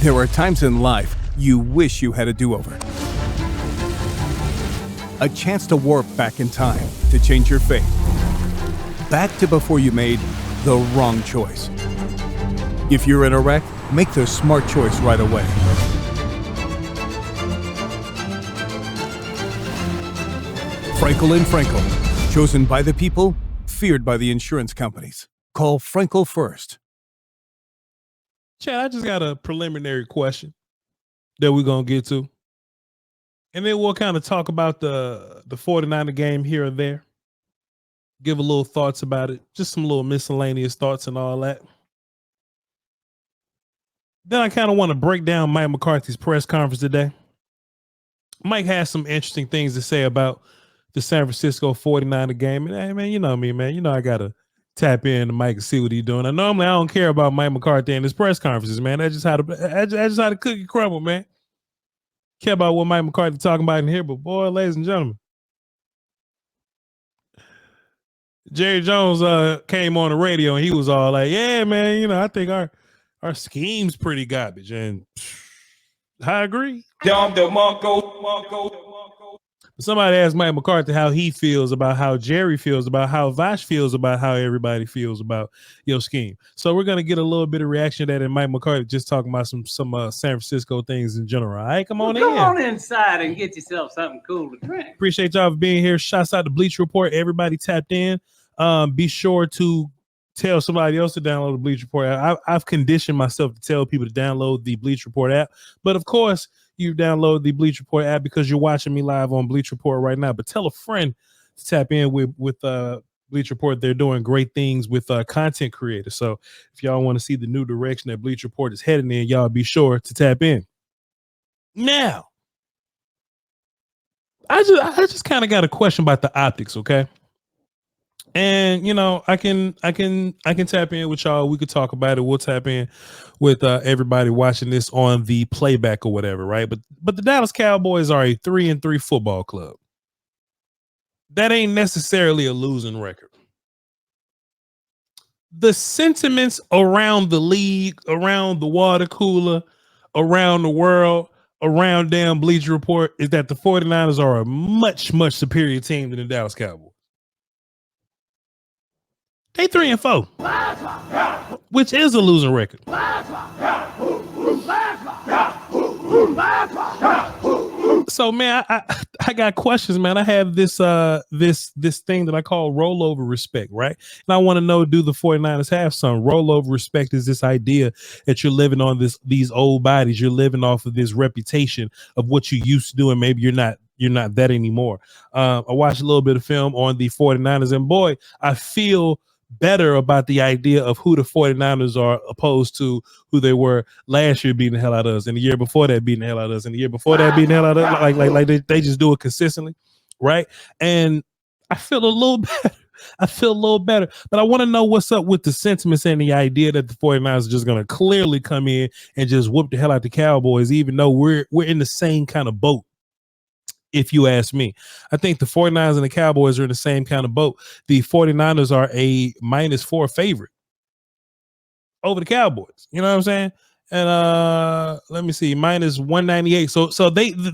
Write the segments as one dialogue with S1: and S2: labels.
S1: There are times in life you wish you had a do-over. A chance to warp back in time to change your fate. Back to before you made the wrong choice. If you're in a wreck, make the smart choice right away. Frankel and Frankel. Chosen by the people, feared by the insurance companies. Call Frankel first.
S2: Chad, I just got a preliminary question that we're going to get to. And then we'll kind of talk about the 49er game here or there. Give a little thoughts about it. Just some little miscellaneous thoughts and all that. Then I kind of want to break down Mike McCarthy's press conference today. Mike has some interesting things to say about the San Francisco 49er game. And hey, man, you know me, man. You know I got to tap in to Mike and see what he's doing. I normally I don't care about Mike McCarthy and his press conferences, man. That's just how the cookie crumble, man. Care about what Mike McCarthy talking about in here, but boy, ladies and gentlemen, Jerry Jones came on the radio and he was all like, "Yeah, man, you know, I think our scheme's pretty garbage," and I agree. Somebody asked Mike McCarthy how he feels about how Jerry feels about how Voch feels about how everybody feels about your scheme. So we're gonna get a little bit of reaction to that, and Mike McCarthy just talking about some San Francisco things in general. All right, come on
S3: inside and get yourself something cool to drink.
S2: Appreciate y'all for being here. Shouts out to Bleach Report. Everybody tapped in. Be sure to tell somebody else to download the Bleach Report. I've conditioned myself to tell people to download the Bleach Report app, but of course, you download the Bleach Report app because you're watching me live on Bleach Report right now. But tell a friend to tap in with Bleach Report. They're doing great things with content creators. So if y'all want to see the new direction that Bleach Report is heading in, y'all be sure to tap in. Now, I just kind of got a question about the optics, okay? And you know, I can tap in with y'all. We could talk about it. We'll tap in with everybody watching this on the playback or whatever, right? But the Dallas Cowboys are a 3-3 football club. That ain't necessarily a losing record. The sentiments around the league, around the water cooler, around the world, around damn Bleacher Report is that the 49ers are a much, much superior team than the Dallas Cowboys. They 3-4, which is a losing record. So, man, I got questions, man. I have this thing that I call rollover respect, right? And I want to know, do the 49ers have some? Rollover respect is this idea that you're living on these old bodies. You're living off of this reputation of what you used to do, and maybe you're not that anymore. I watched a little bit of film on the 49ers, and boy, I feel better about the idea of who the 49ers are opposed to who they were last year beating the hell out of us, and the year before that beating the hell out of us, and the year before that beating the hell out of us. Like they just do it consistently, right? And I feel a little better. But I want to know what's up with the sentiments and the idea that the 49ers are just going to clearly come in and just whoop the hell out the Cowboys, even though we're in the same kind of boat. If you ask me, I think the 49ers and the Cowboys are in the same kind of boat. The 49ers are a -4 favorite over the Cowboys. You know what I'm saying? And let me see, -198. So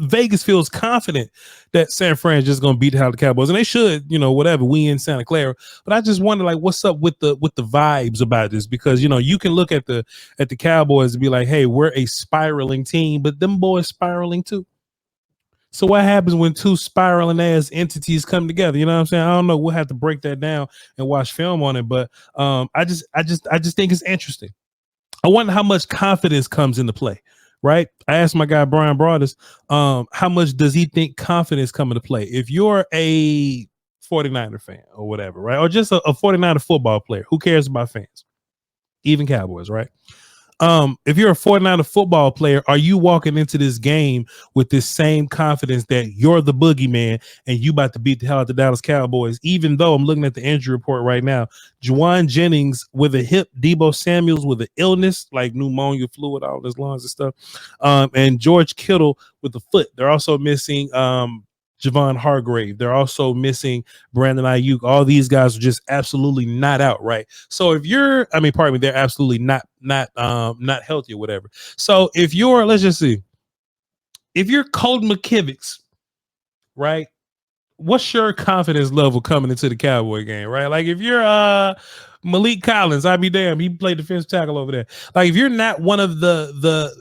S2: Vegas feels confident that San Fran is just going to beat the hell out of the Cowboys, and they should, you know, whatever. We in Santa Clara, but I just wonder, like, what's up with the vibes about this? Because you know, you can look at the Cowboys and be like, hey, we're a spiraling team, but them boys spiraling too. So what happens when two spiraling ass entities come together? You know what I'm saying? I don't know. We'll have to break that down and watch film on it. But I just think it's interesting. I wonder how much confidence comes into play, right? I asked my guy Brian Broadus, how much does he think confidence come into play? If you're a 49er fan or whatever, right? Or just a 49er football player, who cares about fans? Even Cowboys, right? If you're a 49er football player, are you walking into this game with this same confidence that you're the boogeyman and you about to beat the hell out of the Dallas Cowboys? Even though I'm looking at the injury report right now, Juwan Jennings with a hip, Deebo Samuels with an illness like pneumonia, fluid, all his lungs and stuff, and George Kittle with the foot. They're also missing Javon Hargrave. They're also missing Brandon Ayuk. All these guys are just absolutely not out, right? So if you're, pardon me, they're absolutely not healthy or whatever. So if you're, let's just see, if you're Colton McKivitz, right? What's your confidence level coming into the Cowboy game, right? Like if you're Malik Collins, I'll be damned, he played defensive tackle over there. Like if you're not one of the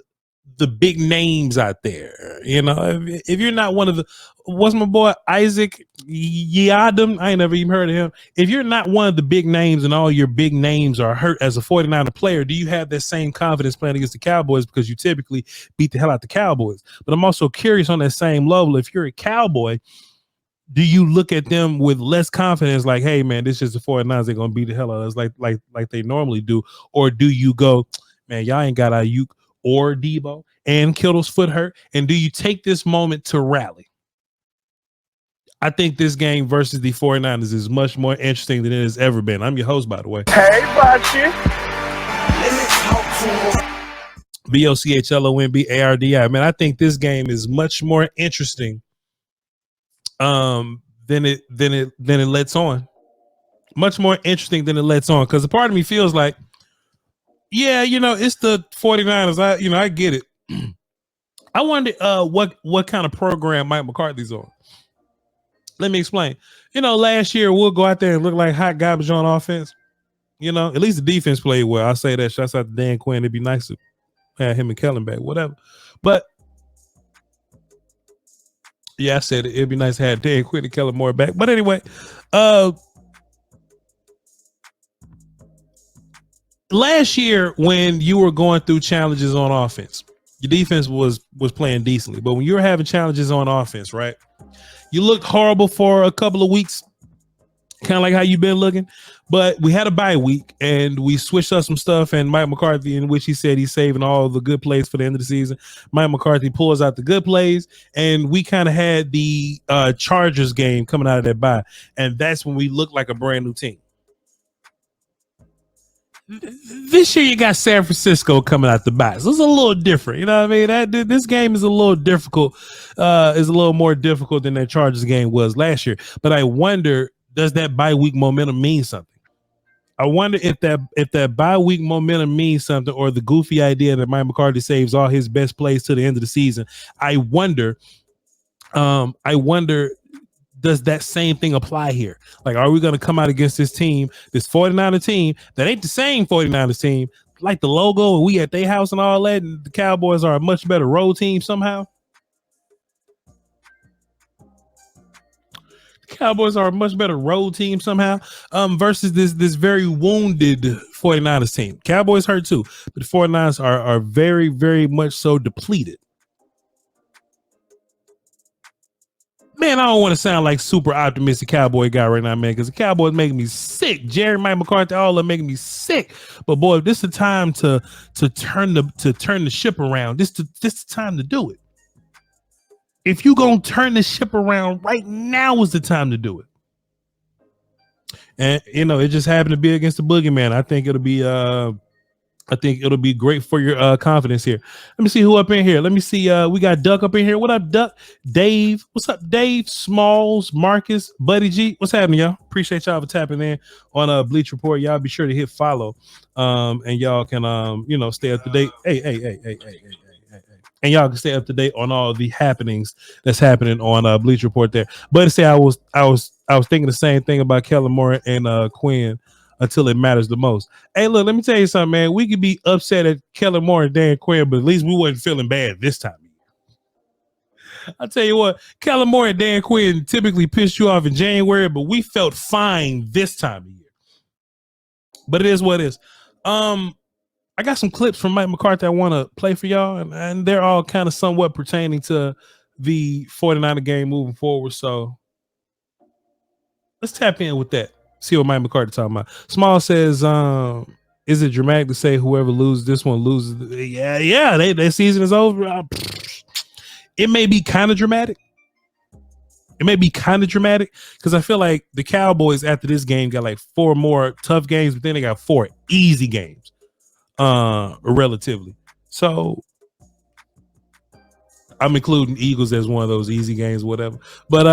S2: big names out there, if you're not one of the, what's my boy Isaac Yiadom? I ain't never even heard of him. If you're not one of the big names and all your big names are hurt as a 49er player, do you have that same confidence playing against the Cowboys, because you typically beat the hell out the Cowboys? But I'm also curious on that same level, if you're a Cowboy, do you look at them with less confidence, like, hey man, this is the 49ers, they're gonna beat the hell out of us like they normally do? Or do you go, man, y'all ain't got Ayuk or Debo and Kittle's foot hurt? And do you take this moment to rally? I think this game versus the 49ers is much more interesting than it has ever been. I'm your host, by the way.
S4: Hey, Bachi.
S2: VOCHLONBARDI. Man, I think this game is much more interesting than it lets on. Much more interesting than it lets on, because a part of me feels like, yeah, it's the 49ers. I get it. I wonder what kind of program Mike McCarthy's on. Let me explain. Last year we'll go out there and look like hot garbage on offense. At least the defense played well. I'll say that. Shouts out to Dan Quinn. It'd be nice to have him and Kellen back, whatever. But yeah, I said it. It'd be nice to have Dan Quinn and Kellen Moore back. But anyway, last year when you were going through challenges on offense, your defense was playing decently. But when you were having challenges on offense, right, you looked horrible for a couple of weeks, kind of like how you've been looking. But we had a bye week and we switched up some stuff, and Mike McCarthy, in which he said he's saving all the good plays for the end of the season, Mike McCarthy pulls out the good plays, and we kind of had the Chargers game coming out of that bye, and that's when we looked like a brand new team. This year you got San Francisco coming out the bye, so it's a little different. You know what I mean? This game is a little difficult, is a little more difficult than that Chargers game was last year. But I wonder, does that bye week momentum mean something? I wonder if that bye week momentum means something, or the goofy idea that Mike McCarthy saves all his best plays to the end of the season. I wonder, does that same thing apply here? Like, are we going to come out against this team, this 49er team that ain't the same 49ers team, like the logo and we at their house and all that, and the Cowboys are a much better road team somehow? Cowboys are a much better road team somehow, versus this very wounded 49ers team. Cowboys hurt too, but the 49ers are very, very much so depleted. Man, I don't want to sound like super optimistic Cowboy guy right now, man, because the Cowboys making me sick. Jerry, Mike McCarthy, all are making me sick. But boy, if this is the time to turn the ship around, this is the time to do it. If you gonna turn the ship around, right now is the time to do it. And it just happened to be against the boogeyman. I think it'll be great for your confidence here. Let me see who up in here. Let me see. We got Duck up in here. What up, Duck? Dave. What's up, Dave? Smalls, Marcus, Buddy G. What's happening, y'all? Appreciate y'all for tapping in on Bleach Report. Y'all be sure to hit follow. And y'all can stay up to date. Hey. And y'all can stay up to date on all the happenings that's happening on Bleach Report there. But say I was thinking the same thing about Kellen Moore and Quinn until it matters the most. Hey, look, let me tell you something, man. We could be upset at Kellen Moore and Dan Quinn, but at least we wasn't feeling bad this time of year. I'll tell you what, Kellen Moore and Dan Quinn typically pissed you off in January, but we felt fine this time of year. But it is what it is. I got some clips from Mike McCarthy I want to play for y'all, and they're all kind of somewhat pertaining to the 49er game moving forward. So let's tap in with that. See what Mike McCarthy talking about. Small says, is it dramatic to say whoever loses this one loses? Yeah, their season is over. It may be kind of dramatic. Because I feel like the Cowboys after this game got like 4 more tough games, but then they got 4 easy games. Relatively. So I'm including Eagles as one of those easy games, whatever. But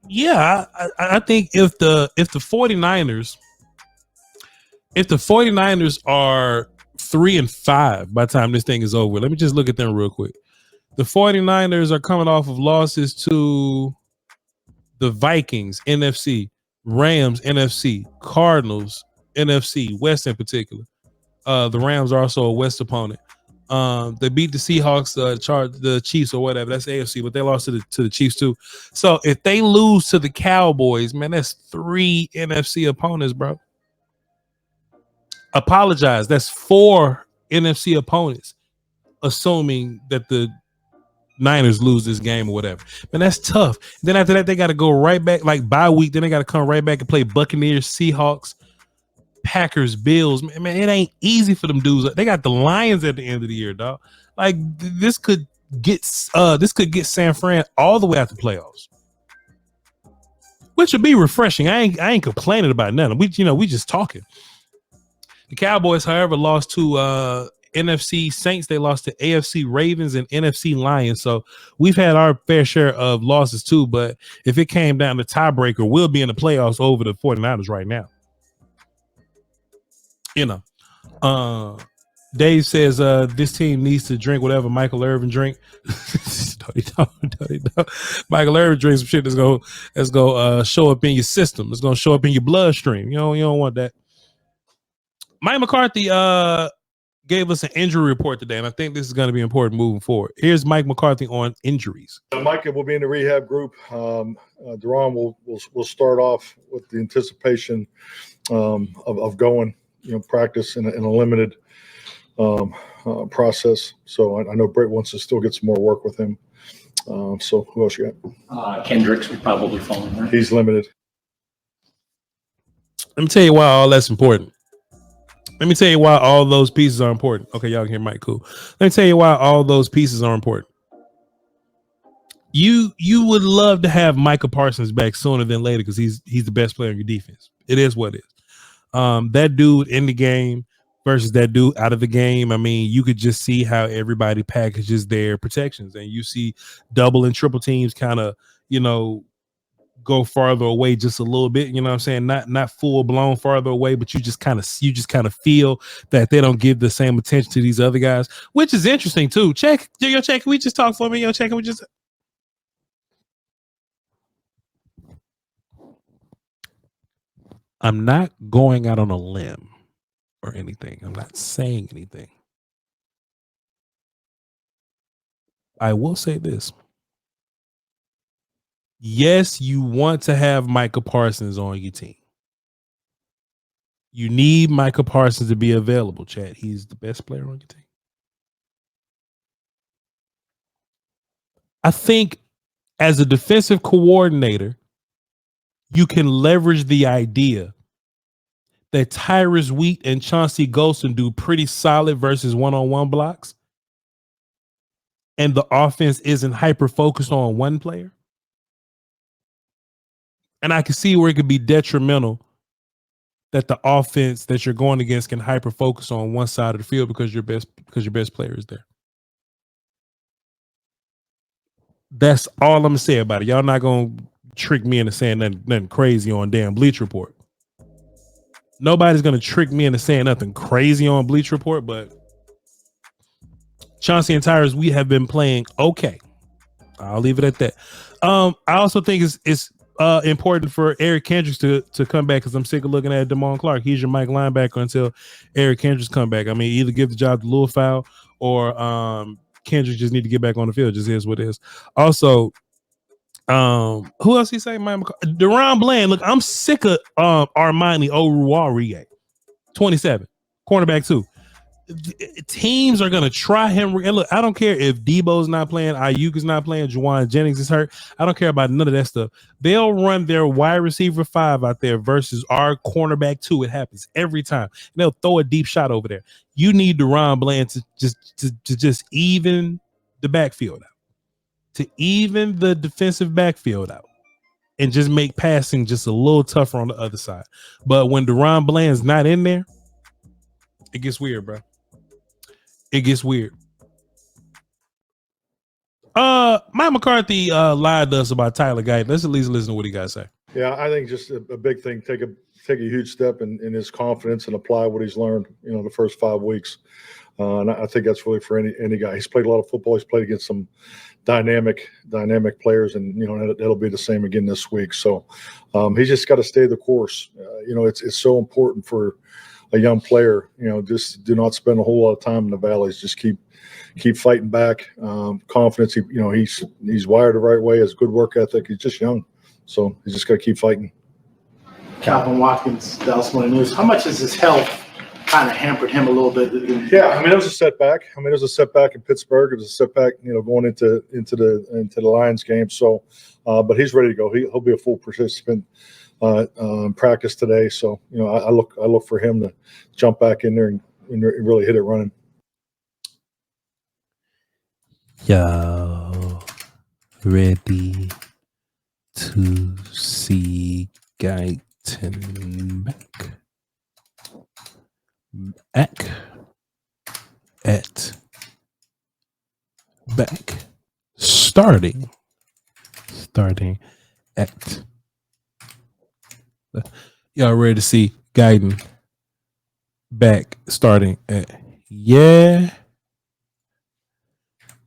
S2: yeah, I think if the 49ers are 3-5 by the time this thing is over, let me just look at them real quick. The 49ers are coming off of losses to the Vikings, NFC, Rams, NFC, Cardinals, NFC, West in particular. The Rams are also a West opponent. They beat the Seahawks, the Chiefs or whatever. That's AFC, but they lost to the Chiefs too. So if they lose to the Cowboys, man, that's 3 NFC opponents, bro. Apologize. That's 4 NFC opponents, assuming that the Niners lose this game or whatever. Man, that's tough. Then after that, they got to go right back, like bye week. Then they got to come right back and play Buccaneers, Seahawks, Packers, Bills. Man, it ain't easy for them dudes. They got the Lions at the end of the year, dog. Like this could get San Fran all the way out the playoffs, which would be refreshing. I ain't complaining about nothing. We just talking. The Cowboys, however, lost to NFC Saints. They lost to AFC Ravens and NFC Lions. So we've had our fair share of losses too. But if it came down to tiebreaker, we'll be in the playoffs over the 49ers right now. Dave says this team needs to drink whatever Michael Irvin drink. No. Michael Irvin drinks some shit that's go show up in your system. It's gonna show up in your bloodstream. You don't want that. Mike McCarthy gave us an injury report today, and I think this is going to be important moving forward. Here's Mike McCarthy on injuries.
S4: Mike will be in the rehab group. Deron will start off with the anticipation of going, practice in a limited process. So I know Brett wants to still get some more work with him. So who else you
S5: got? Kendricks would probably fall in there.
S4: He's limited.
S2: Let me tell you why all that's important. Let me tell you why all those pieces are important. Okay, y'all can hear Mike. Cool. Let me tell you why all those pieces are important. You would love to have Micah Parsons back sooner than later because he's the best player in your defense. It is what it is. That dude in the game versus that dude out of the game. I mean, you could just see how everybody packages their protections, and you see double and triple teams kind of, go farther away just a little bit, you know what I'm saying? Not full blown farther away, but you just kind of feel that they don't give the same attention to these other guys, which is interesting too. Check, can we just talk for me? Can we just I'm not going out on a limb or anything. I'm not saying anything. I will say this. Yes, you want to have Micah Parsons on your team. You need Micah Parsons to be available, Chad. He's the best player on your team. I think as a defensive coordinator, you can leverage the idea that Tyrus Wheat and Chauncey Golston do pretty solid versus one-on-one blocks, and the offense isn't hyper-focused on one player. And I can see where it could be detrimental that the offense that you're going against can hyper focus on one side of the field because your best player is there. That's all I'm gonna say about it. Y'all not gonna trick me into saying nothing crazy on damn Bleach Report. Nobody's gonna trick me into saying nothing crazy on Bleach Report, but Chauncey and Tyrus, we have been playing okay. I'll leave it at that. I also think it's important for Eric Kendricks to come back because I'm sick of looking at Damone Clark. He's your Mike linebacker until Eric Kendricks come back. I mean, either give the job to Lil Fowl or Kendricks just need to get back on the field. Just is what it is. Also, who else he say? Deron Bland. Look, I'm sick of Armani Oruwariye, 27, cornerback too. Teams are gonna try him. And look, I don't care if Debo's not playing, Ayuk is not playing, Juwan Jennings is hurt. I don't care about none of that stuff. They'll run their wide receiver 5 out there versus our cornerback 2. It happens every time. And they'll throw a deep shot over there. You need Deron Bland to just even the backfield out, to even the defensive backfield out, and just make passing just a little tougher on the other side. But when Deron Bland's not in there, it gets weird, bro. It gets weird. Mike McCarthy lied to us about Tyler Guyton. Let's at least listen to what he got to say.
S4: Yeah, I think just a big thing. Take a huge step in his confidence and apply what he's learned. The first 5 weeks, and I think that's really for any guy. He's played a lot of football. He's played against some dynamic players, and that'll be the same again this week. So he's just got to stay the course. It's so important for a young player. Just do not spend a whole lot of time in the valleys. Just keep fighting back. Confidence. He's wired the right way. Has good work ethic. He's just young, so he's just got to keep fighting.
S6: Calvin Watkins, Dallas Morning News. How much has his health kind of hampered him a little bit?
S4: Yeah, it was a setback. It was a setback in Pittsburgh. It was a setback, going into the Lions game. So, but he's ready to go. He'll be a full participant in practice today. So, I look for him to jump back in there and really hit it running.
S2: Y'all ready to see Guyton back starting at y'all ready to see Guyton back starting at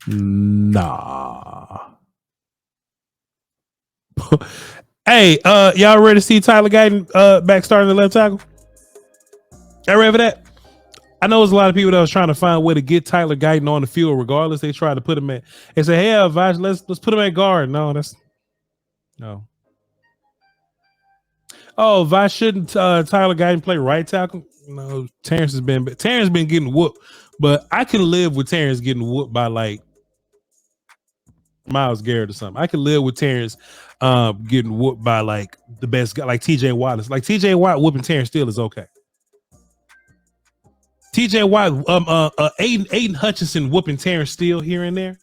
S2: nah. Hey, y'all ready to see Tyler Guyton back starting the left tackle? Y'all ready for that? I know there's a lot of people that was trying to find a way to get Tyler Guyton on the field regardless. They tried to put him at, they say, hey, Voch, let's put him at guard. No. Oh, Voch shouldn't Tyler Guyton play right tackle? No, Terrence been getting whooped, but I can live with Terrence getting whooped by like Myles Garrett or something. I can live with Terrence getting whooped by like the best guy, like TJ Watt. Like TJ Watt whooping Terrence Steele is okay. TJ Watt, Aiden Hutchinson whooping Terrence Steele here and there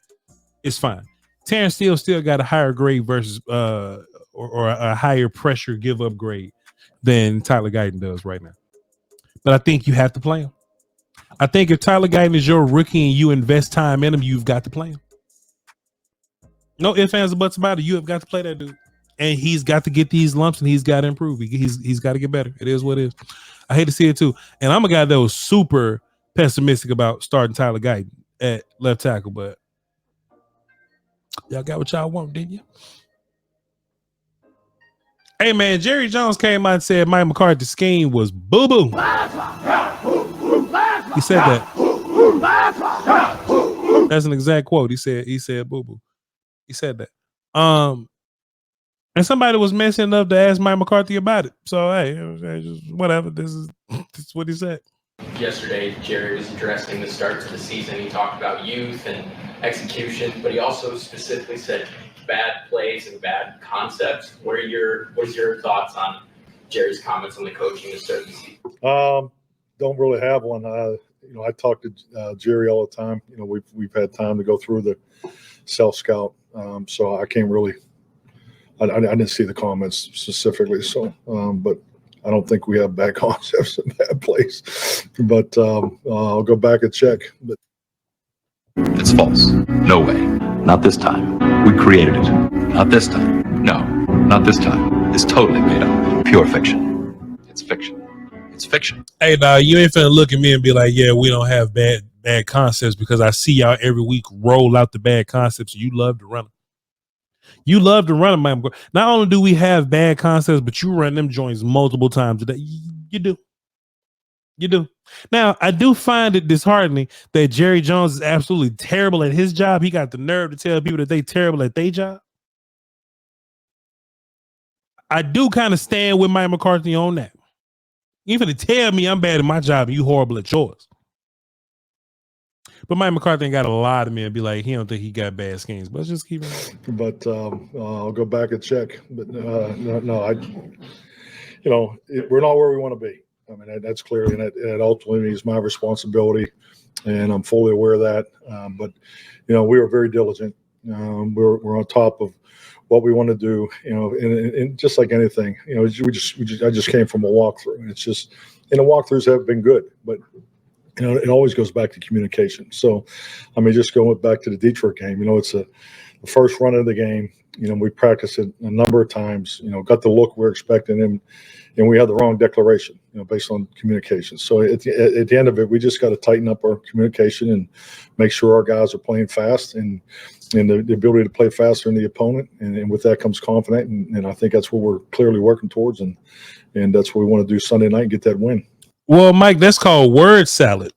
S2: is fine. Terrence Steele still got a higher grade versus or a higher pressure give up grade than Tyler Guyton does right now. But I think you have to play him. I think if Tyler Guyton is your rookie and you invest time in him, you've got to play him. No ifs, ands, or buts about it. You have got to play that dude. And he's got to get these lumps and he's got to improve. He's got to get better. It is what it is. I hate to see it too. And I'm a guy that was super pessimistic about starting Tyler Guyton at left tackle, but y'all got what y'all want, didn't you? Hey man, Jerry Jones came out and said Mike McCarthy's scheme was boo-boo. He said that. That's an exact quote. He said boo-boo. He said that. And somebody was messing enough to ask Mike McCarthy about it. So hey, just whatever. This is what he said.
S7: Yesterday, Jerry was addressing the start to the season. He talked about youth and execution, but he also specifically said bad plays and bad concepts. What are your thoughts on Jerry's comments on the coaching to start the season?
S4: Don't really have one. I talk to Jerry all the time. We've had time to go through the self-scout, so I can't really. I didn't see the comments specifically, so but I don't think we have bad concepts and bad plays. But I'll go back and check. But
S8: it's false. No way. Not this time. We created it. Not this time. No, not this time. It's totally made up. Pure fiction. It's fiction. It's fiction.
S2: Hey, dog, you ain't finna look at me and be like, yeah, we don't have bad concepts because I see y'all every week roll out the bad concepts. You love to run them. You love to run them, man. Not only do we have bad concepts, but you run them joints multiple times a day. You do. You do. Now, I do find it disheartening that Jerry Jones is absolutely terrible at his job. He got the nerve to tell people that they terrible at their job. I do kind of stand with Mike McCarthy on that. You finna tell me I'm bad at my job and you horrible at yours. But Mike McCarthy ain't got a lot of men be like, he don't think he got bad schemes. But let's just keep it.
S4: But I'll go back and check. But no, we're not where we want to be. I mean, that's clear, and it ultimately is my responsibility, and I'm fully aware of that. But we are very diligent. We're on top of what we want to do. And just like anything, I just came from a walkthrough, and it's just, and the walkthroughs have been good, but it always goes back to communication. So, I mean, just going back to the Detroit game, it's a the first run of the game, we practiced it a number of times, got the look we're expecting, and we had the wrong declaration, based on communication. So at the end of it, we just got to tighten up our communication and make sure our guys are playing fast and the ability to play faster than the opponent. And with that comes confidence. And I think that's what we're clearly working towards. And that's what we want to do Sunday night and get that win.
S2: Well, Mike, that's called word salad.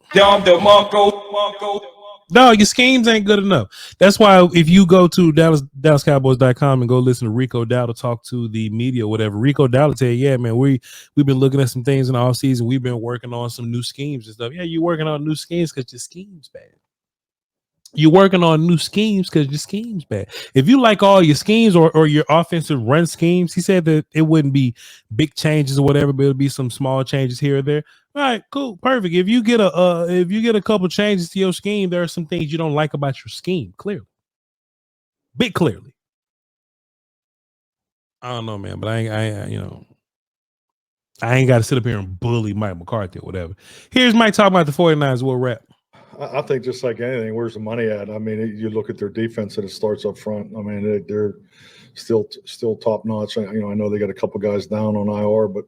S2: No, your schemes ain't good enough. That's why if you go to DallasCowboys.com and go listen to Rico Dowdle talk to the media or whatever, Rico Dowdle tell you, yeah, man, we've been looking at some things in the offseason. We've been working on some new schemes and stuff. Yeah, you're working on new schemes because your scheme's bad. You're working on new schemes because your scheme's bad. If you like all your schemes or your offensive run schemes, he said that it wouldn't be big changes or whatever, but it'll be some small changes here or there. All right, cool, perfect. If you get a couple changes to your scheme, there are some things you don't like about your scheme, clearly, big clearly. I don't know, man, but I ain't got to sit up here and bully Mike McCarthy or whatever. Here's Mike talking about the 49ers. We'll wrap.
S4: I think just like anything, where's the money at? I mean, you look at their defense and it starts up front. I mean, they're still top notch. I know they got a couple guys down on IR, but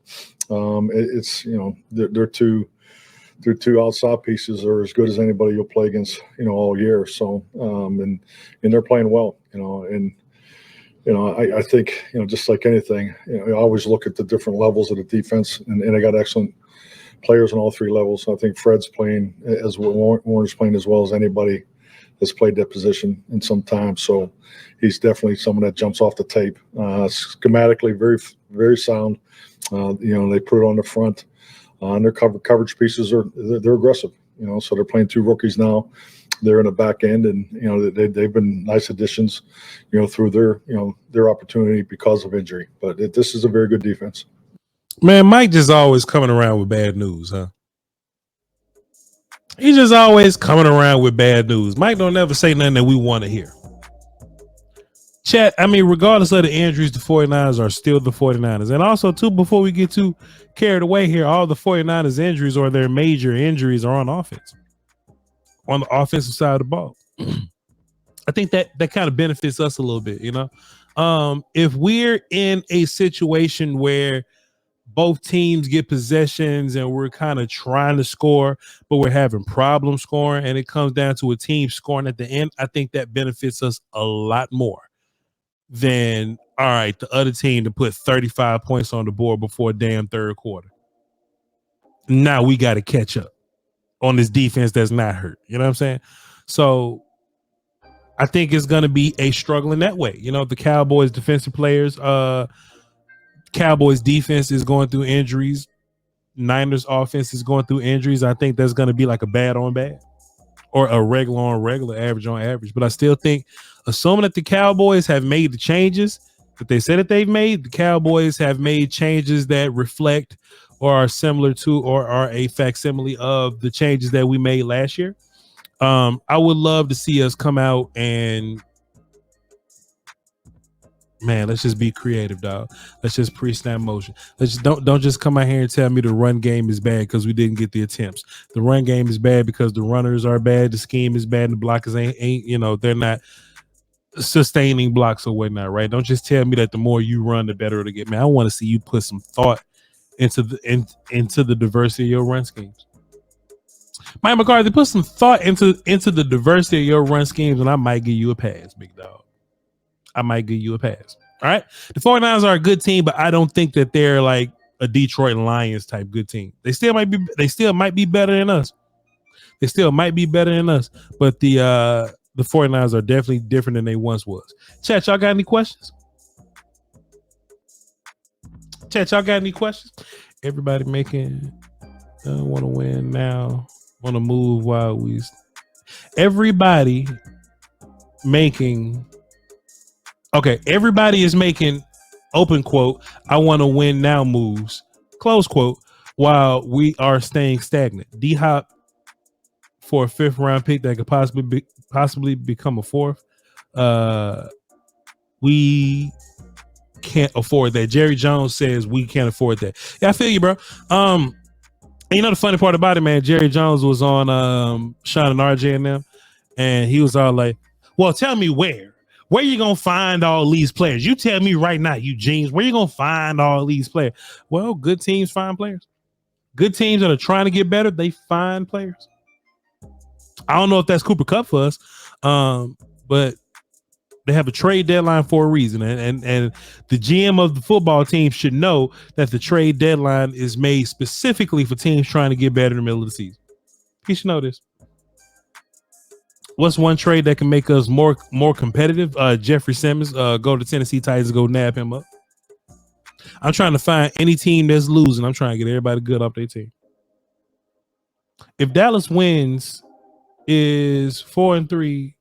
S4: it's their two outside pieces are as good as anybody you'll play against all year. So and they're playing well. I think just like anything, I always look at the different levels of the defense, and they got excellent players on all three levels. I think Fred's playing as well. Warner's playing as well as anybody that's played that position in some time. So he's definitely someone that jumps off the tape. Schematically, very, very sound. They put it on the front, and their coverage pieces they're aggressive. So they're playing two rookies now. They're in the back end, and they've been nice additions, through their opportunity because of injury. But this is a very good defense.
S2: Man, Mike just always coming around with bad news, huh? He's just always coming around with bad news. Mike don't never say nothing that we want to hear. Chat, I mean, regardless of the injuries, the 49ers are still the 49ers. And also, too, before we get too carried away here, all the 49ers injuries or their major injuries are on offense, on the offensive side of the ball. I think that kind of benefits us a little bit, if we're in a situation where both teams get possessions and we're kind of trying to score, but we're having problems scoring, and it comes down to a team scoring at the end, I think that benefits us a lot more than, all right, the other team to put 35 points on the board before damn third quarter. Now we got to catch up on this defense that's not hurt. You know what I'm saying? So I think it's going to be a struggle in that way. The Cowboys defensive players, Cowboys defense is going through injuries. Niners offense is going through injuries. I think that's going to be like a bad on bad or a regular on regular, average on average. But I still think, assuming that the Cowboys have made the changes that they said that they've made, the Cowboys have made changes that reflect or are similar to or are a facsimile of the changes that we made last year. I would love to see us come out and, man, let's just be creative, dog. Let's just pre-snap motion. Let's just don't just come out here and tell me the run game is bad because we didn't get the attempts. The run game is bad because the runners are bad, the scheme is bad, and the blockers ain't they're not sustaining blocks or whatnot, right? Don't just tell me that the more you run, the better it'll get. Man, I want to see you put some thought into the diversity of your run schemes. Mike McCarthy, put some thought into the diversity of your run schemes, and I might give you a pass, big dog. I might give you a pass. All right. The 49ers are a good team, but I don't think that they're like a Detroit Lions type good team. They still might be better than us. They still might be better than us, but the 49ers are definitely different than they once was. Chat, y'all got any questions? Chat, y'all got any questions? Everybody making want to win now, want to move while we. Everybody making. Okay, everybody is making, open quote, I want to win now moves, close quote, while we are staying stagnant. D-Hop for a 5th round pick that could possibly become a 4th. We can't afford that. Jerry Jones says we can't afford that. Yeah, I feel you, bro. The funny part about it, man, Jerry Jones was on Sean and RJ and them, and he was all like, well, tell me where Where you gonna find all these players? You tell me right now, Eugene, where you gonna find all these players? Well, good teams find players. Good teams that are trying to get better, they find players. I don't know if that's Cooper Kupp for us, but they have a trade deadline for a reason, and the GM of the football team should know that the trade deadline is made specifically for teams trying to get better in the middle of the season. He should know this. What's one trade that can make us more competitive? Jeffrey Simmons, go to Tennessee Titans, go nab him up. I'm trying to find any team that's losing. I'm trying to get everybody good off their team. If Dallas wins, is 4-3.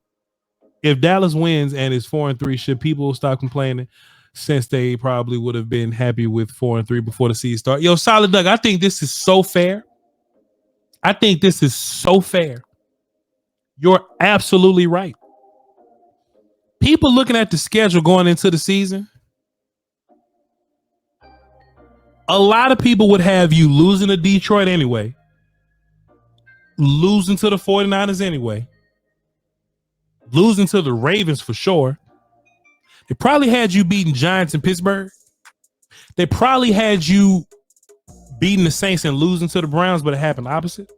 S2: If Dallas wins and is 4-3, should people stop complaining? Since they probably would have been happy with 4-3 before the season started. Yo, Solid Doug, I think this is so fair. I think this is so fair. You're absolutely right. People looking at the schedule going into the season, a lot of people would have you losing to Detroit anyway, losing to the 49ers anyway, losing to the Ravens for sure. They probably had you beating Giants in Pittsburgh. They probably had you beating the Saints and losing to the Browns, but it happened opposite.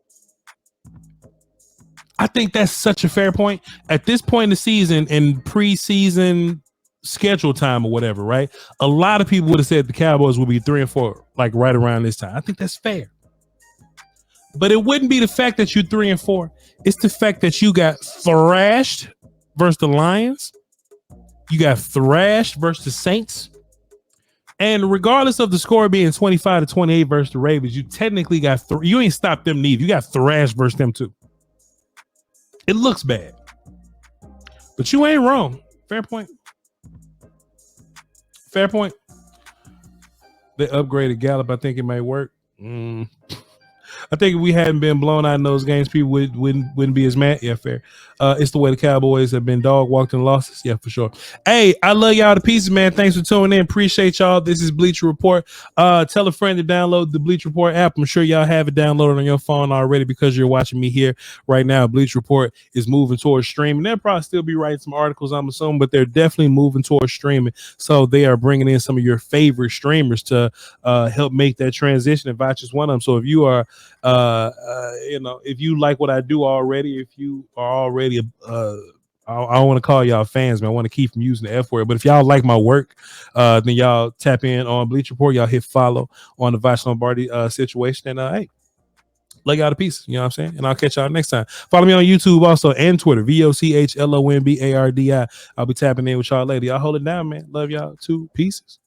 S2: I think that's such a fair point. At this point in the season, in preseason schedule time or whatever, right? A lot of people would have said the Cowboys would be 3-4, like right around this time. I think that's fair. But it wouldn't be the fact that you're 3-4. It's the fact that you got thrashed versus the Lions. You got thrashed versus the Saints. And regardless of the score being 25-28 versus the Ravens, you technically got you ain't stopped them neither. You got thrashed versus them too. It looks bad. But you ain't wrong. Fair point. Fair point. They upgraded Gallup. I think it might work. I think if we hadn't been blown out in those games, people wouldn't be as mad. Yeah, fair. It's the way the Cowboys have been dog walked in losses. Yeah, for sure. Hey, I love y'all to pieces, man. Thanks for tuning in. Appreciate y'all. This is Bleacher Report. Tell a friend to download the Bleacher Report app. I'm sure y'all have it downloaded on your phone already because you're watching me here right now. Bleacher Report is moving towards streaming. They'll probably still be writing some articles, I'm assuming, but they're definitely moving towards streaming. So they are bringing in some of your favorite streamers to help make that transition. And Voch is one of them. So if you are if you like what I do already, if you are already I don't want to call y'all fans, man. I want to keep from using the F word, but if y'all like my work, then y'all tap in on Bleacher Report. Y'all hit follow on the Voch Lombardi situation, and hey, love y'all to pieces. You know what I'm saying? And I'll catch y'all next time. Follow me on YouTube also and Twitter, VOCHLOMBARDI. I'll be tapping in with y'all later. Y'all hold it down, man. Love y'all to pieces.